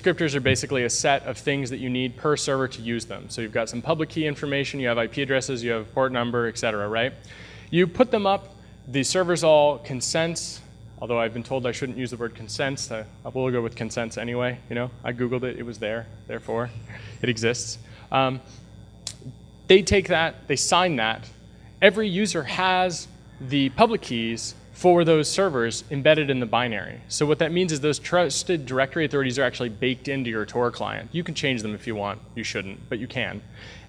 Descriptors are basically a set of things that you need per server to use them. So you've got some public key information, you have IP addresses, you have port number, et cetera, right? You put them up, the servers all consents, although I've been told I shouldn't use the word consents. I will go with consents anyway. You know, I Googled it, it was there, therefore it exists. They take that, they sign that. Every user has the public keys for those servers embedded in the binary. So what that means is those trusted directory authorities are actually baked into your Tor client. You can change them if you want. You shouldn't, but you can.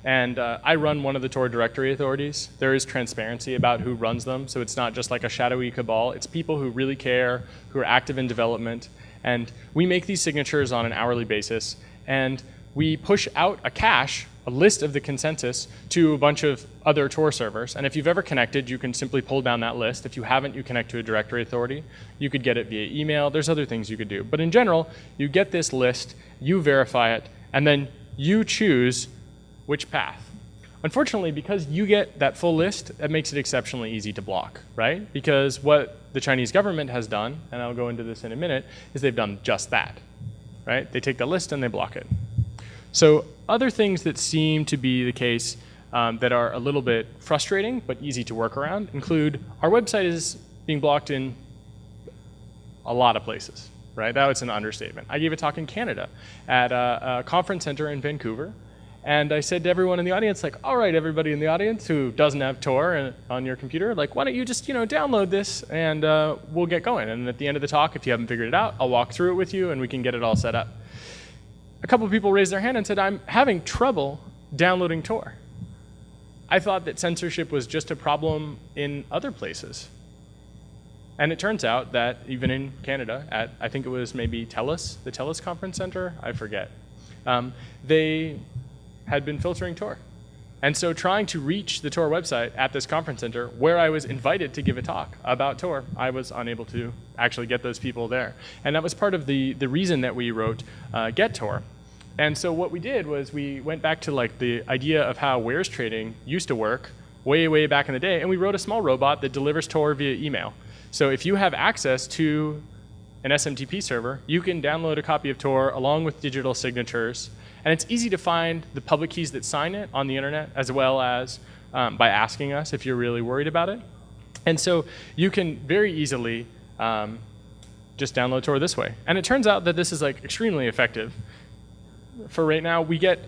And I run one of the Tor directory authorities. There is transparency about who runs them, so it's not just like a shadowy cabal. It's people who really care, who are active in development. And we make these signatures on an hourly basis, and we push out a cache, a list of the consensus, to a bunch of other Tor servers. And if you've ever connected, you can simply pull down that list. If you haven't, you connect to a directory authority. You could get it via email. There's other things you could do. But in general, you get this list, you verify it, and then you choose which path. Unfortunately, because you get that full list, that makes it exceptionally easy to block, right? Because what the Chinese government has done, and I'll go into this in a minute, is they've done just that, right? They take the list and they block it. So other things that seem to be the case that are a little bit frustrating but easy to work around include our website is being blocked in a lot of places, right? That was an understatement. I gave a talk in Canada at a conference center in Vancouver, and I said to everyone in the audience, like, all right, everybody in the audience who doesn't have Tor on your computer, like, why don't you just, download this and we'll get going. And at the end of the talk, if you haven't figured it out, I'll walk through it with you and we can get it all set up. A couple of people raised their hand and said, I'm having trouble downloading Tor. I thought that censorship was just a problem in other places. And it turns out that even in Canada, at I think it was maybe TELUS, the TELUS Conference Center, I forget, they had been filtering Tor. And so trying to reach the Tor website at this conference center where I was invited to give a talk about Tor, I was unable to actually get those people there. And that was part of the reason that we wrote Get Tor. And so what we did was we went back to like the idea of how wares trading used to work way, way back in the day, and we wrote a small robot that delivers Tor via email. So if you have access to an SMTP server, you can download a copy of Tor along with digital signatures. And it's easy to find the public keys that sign it on the internet, as well as by asking us if you're really worried about it. And so you can very easily just download Tor this way. And it turns out that this is like extremely effective. For right now, we get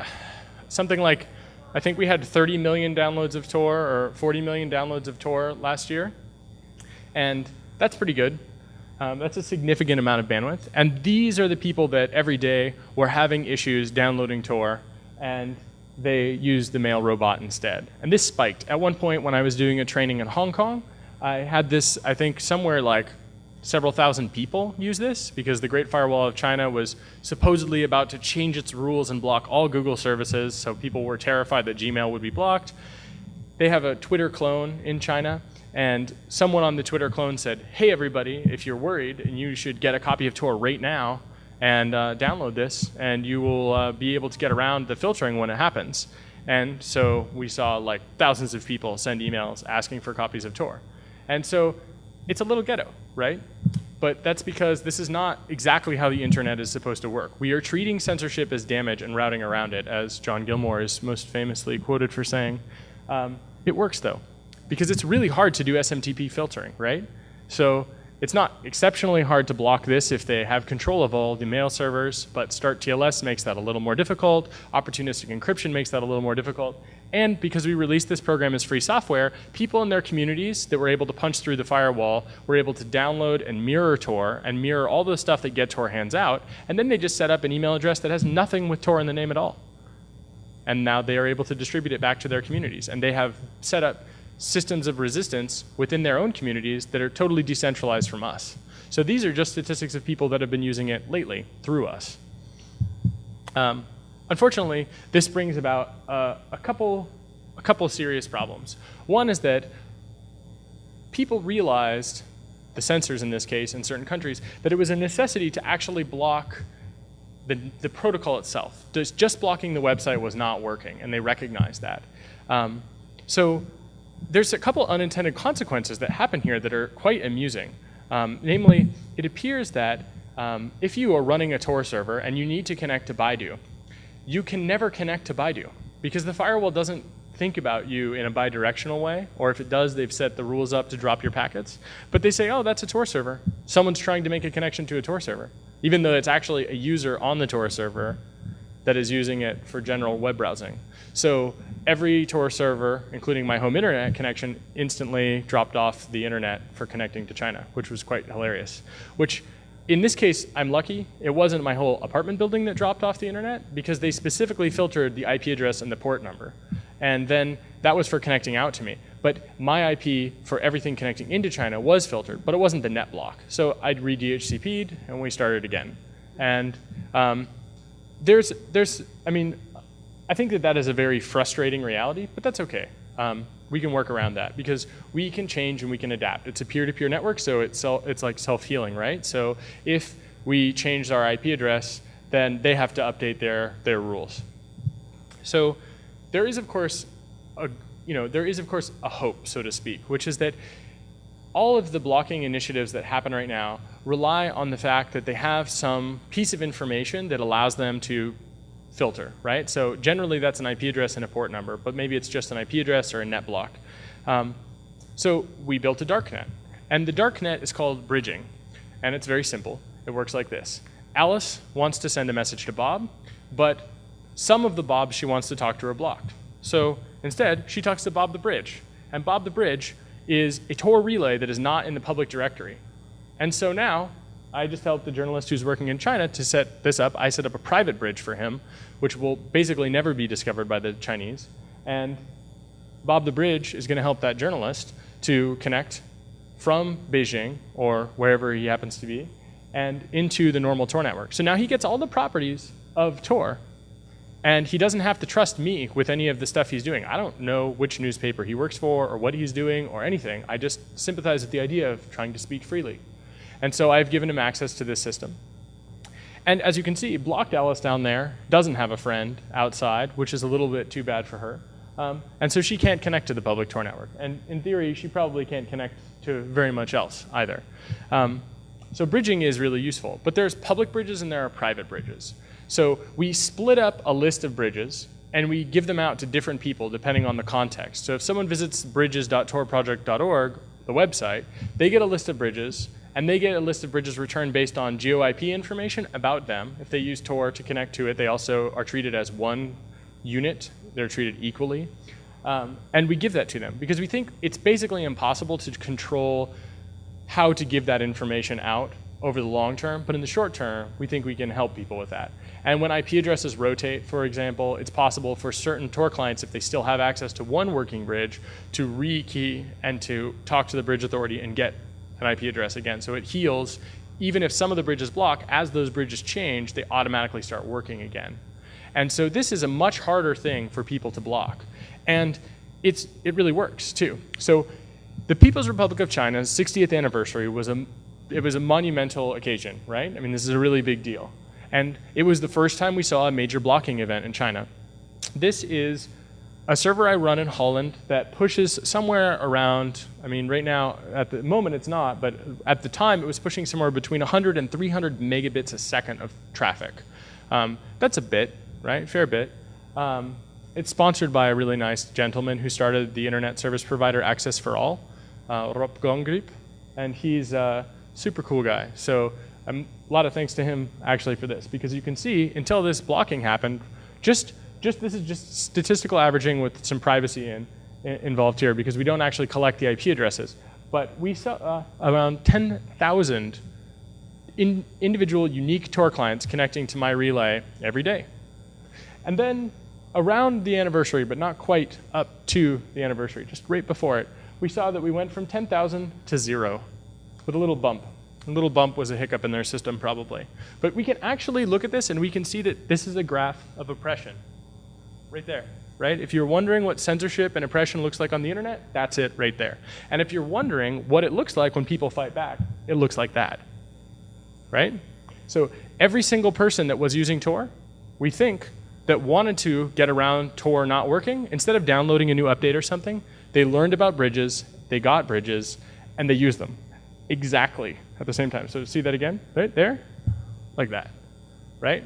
something like, I think we had 30 million downloads of Tor or 40 million downloads of Tor last year. And that's pretty good. That's a significant amount of bandwidth. And these are the people that every day were having issues downloading Tor, and they used the mail robot instead. And this spiked. At one point when I was doing a training in Hong Kong, I had this, I think, somewhere like several thousand people use this because the Great Firewall of China was supposedly about to change its rules and block all Google services, so people were terrified that Gmail would be blocked. They have a Twitter clone in China, and someone on the Twitter clone said, hey everybody, if you're worried, and you should get a copy of Tor right now and download this, and you will be able to get around the filtering when it happens. And so we saw like thousands of people send emails asking for copies of Tor. And so it's a little ghetto, right? But that's because this is not exactly how the internet is supposed to work. We are treating censorship as damage and routing around it, as John Gilmore is most famously quoted for saying. It works though, because it's really hard to do SMTP filtering, right? So it's not exceptionally hard to block this if they have control of all the mail servers, but Start TLS makes that a little more difficult. Opportunistic encryption makes that a little more difficult. And because we released this program as free software, people in their communities that were able to punch through the firewall were able to download and mirror Tor and mirror all the stuff that GetTor hands out, and then they just set up an email address that has nothing with Tor in the name at all. And now they are able to distribute it back to their communities. And they have set up systems of resistance within their own communities that are totally decentralized from us. So these are just statistics of people that have been using it lately through us. Unfortunately, this brings about a couple serious problems. One is that people realized, the censors in this case in certain countries, that it was a necessity to actually block the protocol itself. Just blocking the website was not working, and they recognized that. So there's a couple unintended consequences that happen here that are quite amusing. Namely, it appears that if you are running a Tor server and you need to connect to Baidu, you can never connect to Baidu because the firewall doesn't think about you in a bidirectional way, or if it does, they've set the rules up to drop your packets. But they say, oh, that's a Tor server. Someone's trying to make a connection to a Tor server, even though it's actually a user on the Tor server that is using it for general web browsing. So every Tor server, including my home internet connection, instantly dropped off the internet for connecting to China, which was quite hilarious. Which, in this case, I'm lucky. It wasn't my whole apartment building that dropped off the internet because they specifically filtered the IP address and the port number. And then that was for connecting out to me. But my IP for everything connecting into China was filtered, but it wasn't the net block. So I'd re-DHCP'd and we started again. And I think that is a very frustrating reality, but that's okay. We can work around that because we can change and we can adapt. It's a peer-to-peer network, so it's like self-healing, right? So if we change our IP address, then they have to update their rules. So there is, of course, a hope, so to speak, which is that all of the blocking initiatives that happen right now rely on the fact that they have some piece of information that allows them to filter, right? So generally that's an IP address and a port number, but maybe it's just an IP address or a net block. So we built a darknet, and the darknet is called bridging, and it's very simple. It works like this. Alice wants to send a message to Bob, but some of the Bobs she wants to talk to are blocked. So instead, she talks to Bob the Bridge, and Bob the Bridge is a Tor relay that is not in the public directory. And so now, I just helped the journalist who's working in China to set this up. I set up a private bridge for him, which will basically never be discovered by the Chinese. And Bob the Bridge is going to help that journalist to connect from Beijing, or wherever he happens to be, and into the normal Tor network. So now he gets all the properties of Tor, and he doesn't have to trust me with any of the stuff he's doing. I don't know which newspaper he works for, or what he's doing, or anything. I just sympathize with the idea of trying to speak freely. And so I've given him access to this system. And as you can see, blocked Alice down there doesn't have a friend outside, which is a little bit too bad for her. And so she can't connect to the public Tor network. And in theory, she probably can't connect to very much else either. So bridging is really useful. But there's public bridges and there are private bridges. So we split up a list of bridges and we give them out to different people depending on the context. So if someone visits bridges.torproject.org, the website, they get a list of bridges, and they get a list of bridges returned based on geo-IP information about them. If they use Tor to connect to it, they also are treated as one unit. They're treated equally. And we give that to them because we think it's basically impossible to control how to give that information out over the long term, but in the short term, we think we can help people with that. And when IP addresses rotate, for example, it's possible for certain Tor clients, if they still have access to one working bridge, to rekey and to talk to the bridge authority and get an IP address again. So it heals, even if some of the bridges block, as those bridges change, they automatically start working again. And so this is a much harder thing for people to block. And it really works too. So the People's Republic of China's 60th anniversary was a monumental occasion, right? I mean, this is a really big deal. And it was the first time we saw a major blocking event in China. This is a server I run in Holland that pushes somewhere around, I mean, right now, at the moment it's not, but at the time it was pushing somewhere between 100 and 300 megabits a second of traffic. That's a bit, right? Fair bit. It's sponsored by a really nice gentleman who started the internet service provider Access for All, Rob Gongrip, and he's a super cool guy. So a lot of thanks to him actually for this, because you can see until this blocking happened, this is just statistical averaging with some privacy involved here, because we don't actually collect the IP addresses. But we saw around 10,000 individual unique Tor clients connecting to my relay every day. And then around the anniversary, but not quite up to the anniversary, just right before it, we saw that we went from 10,000 to 0 with a little bump. A little bump was a hiccup in their system probably. But we can actually look at this and we can see that this is a graph of oppression. Right there, right? If you're wondering what censorship and oppression looks like on the internet, that's it right there. And if you're wondering what it looks like when people fight back, it looks like that, right? So every single person that was using Tor, we think, that wanted to get around Tor not working, instead of downloading a new update or something, they learned about bridges, they got bridges, and they used them exactly at the same time. So see that again, right there? like that, right?